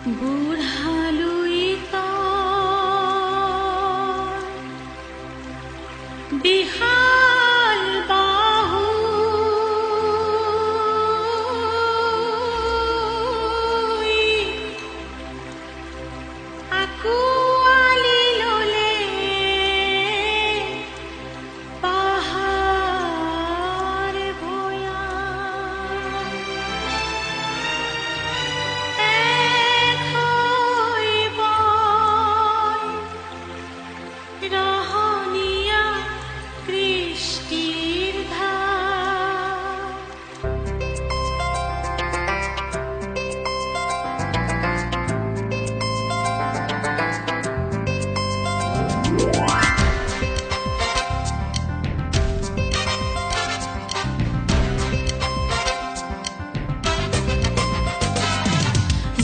বুঢ়ালুই বিশাল বাহু আঁকোৱালি ল'লে পাহাৰ ভৈয়াম এক হৈ বয় ৰহণীয়া কৃষ্টিৰ ধাৰ।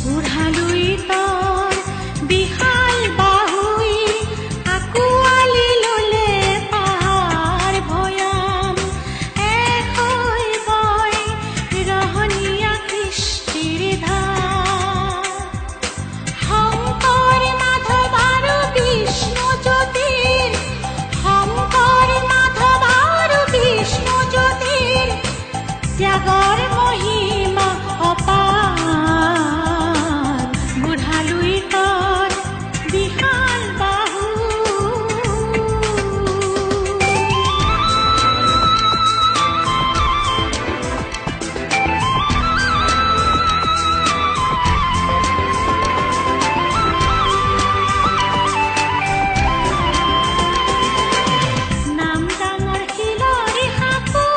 বুঢ়ালুই বিশাল বাহুই আঁকোৱালি ল'লে পাহাৰ ভৈয়াম এক হৈ বয় ৰহণীয়া কৃষ্টিৰ ধাৰ। শংকৰ মাধৱ আৰু বিষ্ণু জ্যোতিৰ শংকৰ মাধৱ আৰু বিষ্ণু জ্যোতিৰ ত্যাগৰ মহিমা অপাৰ। বুঢ়ালুই বিশাল বাহু নাম ডাঙৰ শিলৰি সাঁকো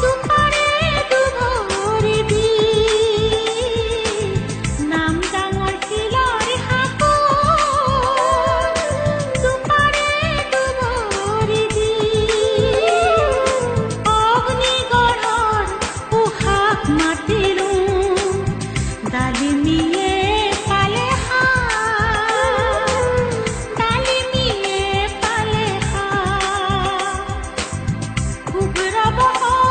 দুপাৰে দুভৰি দি। নাম ডাঙৰ শিলৰি সাঁকো দুপাৰে দুভৰি দি। অগ্নিগড়ৰ উশাহ মাতিলোঁ ডালিমিয়ে পালে ডালিমিয়ে পালে শুভ্ৰ বসন